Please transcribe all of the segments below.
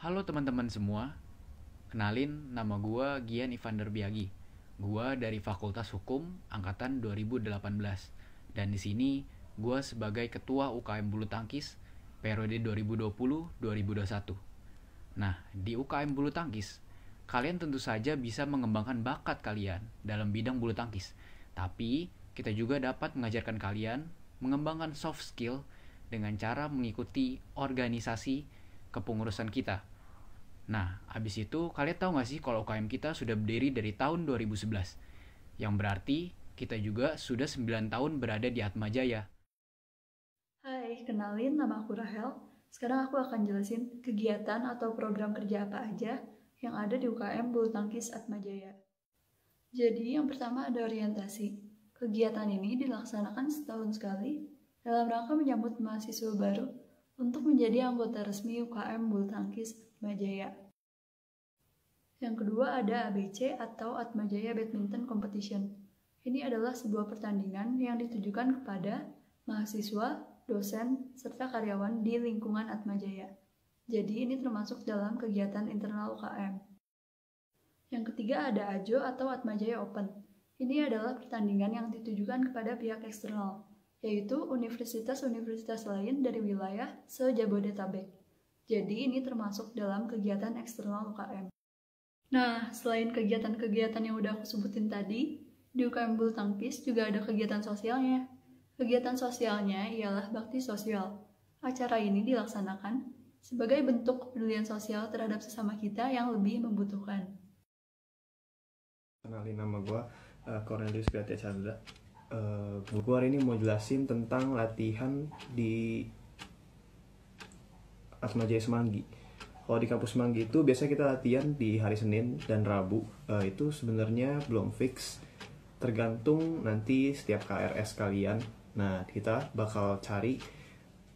Halo teman-teman semua, kenalin nama gue Gian Ivander Biagi. Gue dari Fakultas Hukum angkatan 2018. Dan di sini gue sebagai ketua UKM Bulu Tangkis periode 2020-2021. Nah, di UKM Bulu Tangkis, kalian tentu saja bisa mengembangkan bakat kalian dalam bidang bulu tangkis. Tapi, kita juga dapat mengajarkan kalian mengembangkan soft skill dengan cara mengikuti organisasi kepengurusan kita. Nah, abis itu kalian tahu gak sih kalau UKM kita sudah berdiri dari tahun 2011? Yang berarti kita juga sudah 9 tahun berada di Atmajaya. Hai, kenalin nama aku Rahel. Sekarang aku akan jelasin kegiatan atau program kerja apa aja yang ada di UKM Bulu Tangkis Atmajaya. Jadi yang pertama ada orientasi. Kegiatan ini dilaksanakan setahun sekali dalam rangka menyambut mahasiswa baru untuk menjadi anggota resmi UKM Bulu Tangkis Atmajaya. Yang kedua ada ABC atau Atmajaya Badminton Competition. Ini adalah sebuah pertandingan yang ditujukan kepada mahasiswa, dosen, serta karyawan di lingkungan Atmajaya. Jadi ini termasuk dalam kegiatan internal UKM. Yang ketiga ada AJO atau Atmajaya Open. Ini adalah pertandingan yang ditujukan kepada pihak eksternal, yaitu universitas-universitas lain dari wilayah se-Jabodetabek. Jadi ini termasuk dalam kegiatan eksternal UKM. Nah, selain kegiatan-kegiatan yang udah aku sebutin tadi, di UKM Bulu Tangkis juga ada kegiatan sosialnya. Kegiatan sosialnya ialah bakti sosial. Acara ini dilaksanakan sebagai bentuk kepedulian sosial terhadap sesama kita yang lebih membutuhkan. Kenalin nama gue Cornelius Gatia Chandra. Gue hari ini mau jelasin tentang latihan di Atmajaya Semanggi. Kalau di kampus Semanggi itu biasanya kita latihan di hari Senin dan Rabu. Itu sebenarnya belum fix, tergantung nanti setiap KRS kalian. Nah, kita bakal cari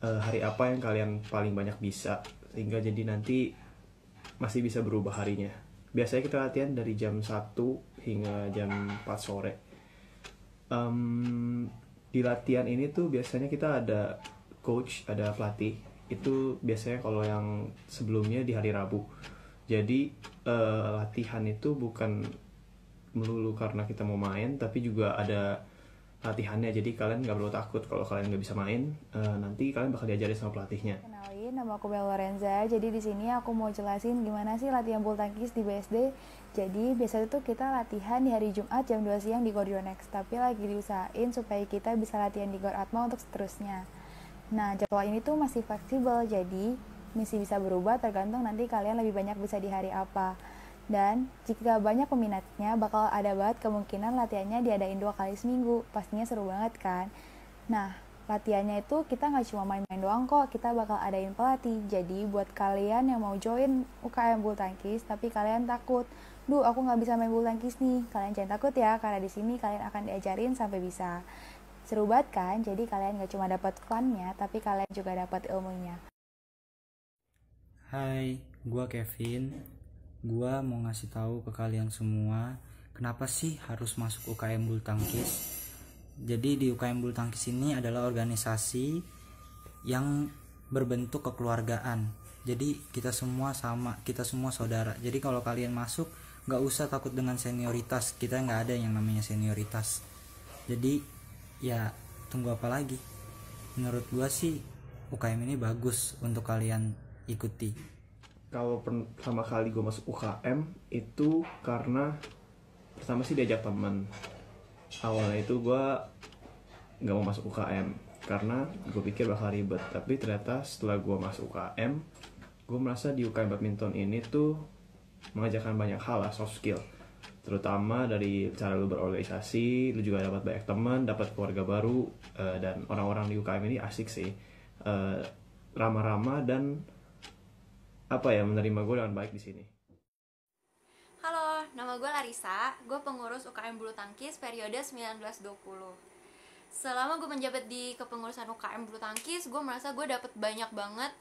hari apa yang kalian paling banyak bisa, sehingga jadi nanti masih bisa berubah harinya. Biasanya kita latihan dari jam 1 hingga jam 4 sore. Di latihan ini tuh biasanya kita ada coach, ada pelatih. Itu biasanya kalau yang sebelumnya di hari Rabu. Jadi latihan itu bukan melulu karena kita mau main, tapi juga ada latihannya. Jadi kalian nggak perlu takut kalau kalian nggak bisa main. Nanti kalian bakal diajarin sama pelatihnya. Kenalin, nama aku Bella Lorenza. Jadi di sini aku mau jelasin gimana sih latihan bulu tangkis di BSD. Jadi biasanya tuh kita latihan di hari Jumat jam 2 siang di Gor Yonex, tapi lagi diusahain supaya kita bisa latihan di Gor Atma untuk seterusnya. Nah, jadwal ini tuh masih fleksibel, jadi masih bisa berubah tergantung nanti kalian lebih banyak bisa di hari apa. Dan jika banyak peminatnya, bakal ada banget kemungkinan latihannya diadain 2 kali seminggu. Pastinya seru banget kan? Nah, latihannya itu kita nggak cuma main-main doang kok, kita bakal adain pelatih. Jadi buat kalian yang mau join UKM bulu tangkis, tapi kalian takut, duh aku nggak bisa main bulu tangkis nih, kalian jangan takut ya, karena di sini kalian akan diajarin sampai bisa. Seru banget kan? Jadi kalian gak cuma dapat funnya, tapi kalian juga dapat ilmunya. Hai, gua Kevin. Gua mau ngasih tahu ke kalian semua kenapa sih harus masuk UKM Bulu Tangkis. Jadi di UKM Bulu Tangkis ini adalah organisasi yang berbentuk kekeluargaan. Jadi kita semua sama, kita semua saudara. Jadi kalau kalian masuk, gak usah takut dengan senioritas. Kita gak ada yang namanya senioritas. Jadi ya tunggu apa lagi. Menurut gua sih UKM ini bagus untuk kalian ikuti. Kalau pertama kali gue masuk UKM itu karena pertama sih diajak teman. Awalnya itu gue nggak mau masuk UKM karena gue pikir bakal ribet, tapi ternyata setelah gue masuk UKM, gue merasa di UKM badminton ini tuh mengajarkan banyak hal lah, soft skill. Terutama dari cara lu berorganisasi, lu juga dapat banyak teman, dapat keluarga baru, dan orang-orang di UKM ini asik sih, ramah-ramah dan menerima gue dengan baik di sini. Halo, nama gue Larissa, gue pengurus UKM Bulu Tangkis periode 19-20. Selama gue menjabat di kepengurusan UKM Bulu Tangkis, gue merasa gue dapet banyak banget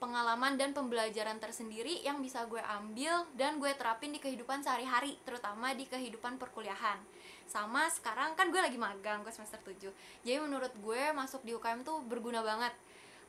pengalaman dan pembelajaran tersendiri yang bisa gue ambil dan gue terapin di kehidupan sehari-hari, terutama di kehidupan perkuliahan. Sama sekarang kan gue lagi magang, gue semester 7. Jadi menurut gue masuk di UKM tuh berguna banget.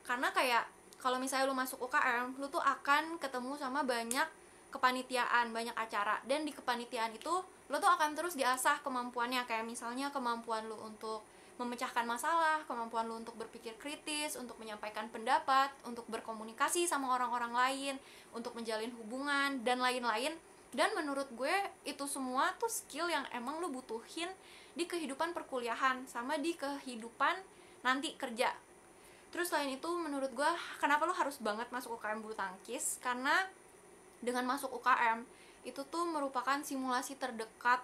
Karena kayak kalau misalnya lu masuk UKM, lu tuh akan ketemu sama banyak kepanitiaan, banyak acara, dan di kepanitiaan itu lu tuh akan terus diasah kemampuannya, kayak misalnya kemampuan lu untuk memecahkan masalah, kemampuan lu untuk berpikir kritis, untuk menyampaikan pendapat, untuk berkomunikasi sama orang-orang lain, untuk menjalin hubungan, dan lain-lain. Dan menurut gue itu semua tuh skill yang emang lu butuhin di kehidupan perkuliahan sama di kehidupan nanti kerja. Terus selain itu menurut gue kenapa lu harus banget masuk UKM bulu tangkis, karena dengan masuk UKM itu tuh merupakan simulasi terdekat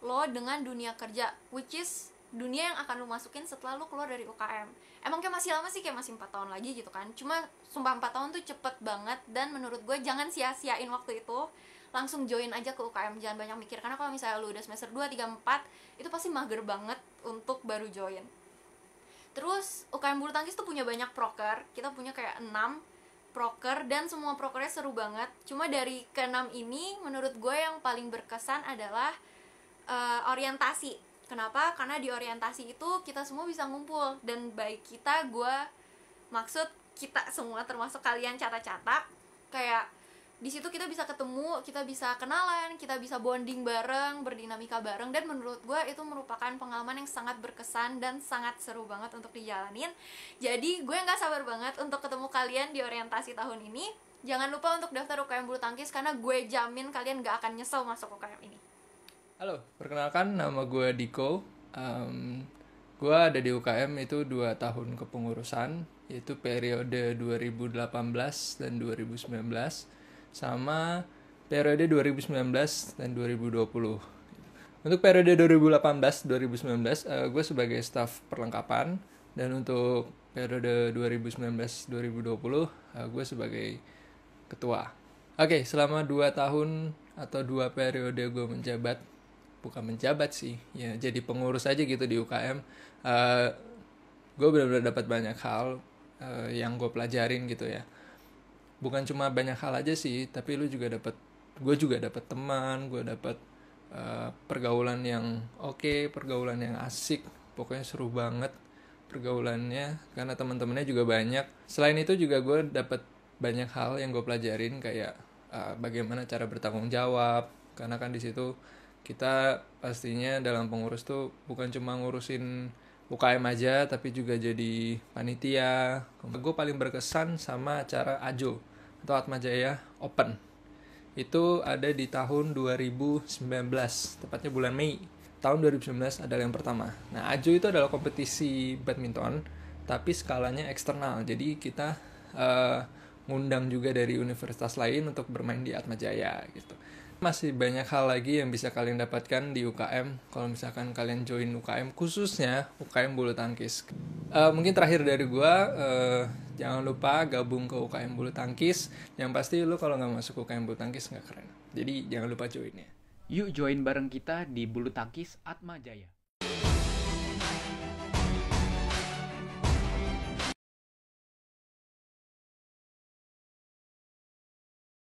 lo dengan dunia kerja, which is dunia yang akan lu masukin setelah lu keluar dari UKM. Emang kayak masih lama sih, kayak masih 4 tahun lagi gitu kan. Cuma sumpah 4 tahun tuh cepet banget, dan menurut gue jangan sia-siain waktu itu. Langsung join aja ke UKM, jangan banyak mikir. Karena kalau misalnya lu udah semester 2, 3, 4 itu pasti mager banget untuk baru join. Terus UKM bulu tangkis tuh punya banyak proker. Kita punya kayak 6 proker, dan semua prokernya seru banget. Cuma dari ke-6 ini menurut gue yang paling berkesan adalah orientasi. Kenapa? Karena di orientasi itu kita semua bisa ngumpul, dan baik kita, gue maksud kita semua termasuk kalian cata-cata, kayak di situ kita bisa ketemu, kita bisa kenalan, kita bisa bonding bareng, berdinamika bareng, dan menurut gue itu merupakan pengalaman yang sangat berkesan dan sangat seru banget untuk dijalanin. Jadi gue nggak sabar banget untuk ketemu kalian di orientasi tahun ini. Jangan lupa untuk daftar UKM bulu tangkis, karena gue jamin kalian nggak akan nyesel masuk UKM ini. Halo, perkenalkan nama gue Diko. Gue ada di UKM itu 2 tahun kepengurusan, yaitu periode 2018 dan 2019, sama periode 2019 dan 2020. Untuk periode 2018-2019, gue sebagai staf perlengkapan, dan untuk periode 2019-2020, gue sebagai ketua. Oke, selama 2 tahun atau 2 periode gue bukan menjabat sih, ya jadi pengurus aja gitu di UKM. Gue benar-benar dapat banyak hal yang gue pelajarin gitu ya. Bukan cuma banyak hal aja sih, tapi gue juga dapat teman, gue dapat pergaulan yang oke, pergaulan yang asik, pokoknya seru banget pergaulannya, karena teman-temannya juga banyak. Selain itu juga gue dapat banyak hal yang gue pelajarin, kayak bagaimana cara bertanggung jawab, karena kan di situ kita pastinya dalam pengurus tuh bukan cuma ngurusin UKM aja, tapi juga jadi panitia. Gue paling berkesan sama acara AJO atau Atmajaya Open. Itu ada di tahun 2019, tepatnya bulan Mei. Tahun 2019 adalah yang pertama. Nah, AJO itu adalah kompetisi badminton, tapi skalanya eksternal. Jadi kita ngundang juga dari universitas lain untuk bermain di Atmajaya gitu. Masih banyak hal lagi yang bisa kalian dapatkan di UKM kalau misalkan kalian join UKM, khususnya UKM bulu tangkis. Mungkin terakhir dari gua, jangan lupa gabung ke UKM bulu tangkis. Yang pasti lu kalau nggak masuk UKM bulu tangkis nggak keren. Jadi jangan lupa joinnya. Yuk join bareng kita di Bulu Tangkis Atmajaya.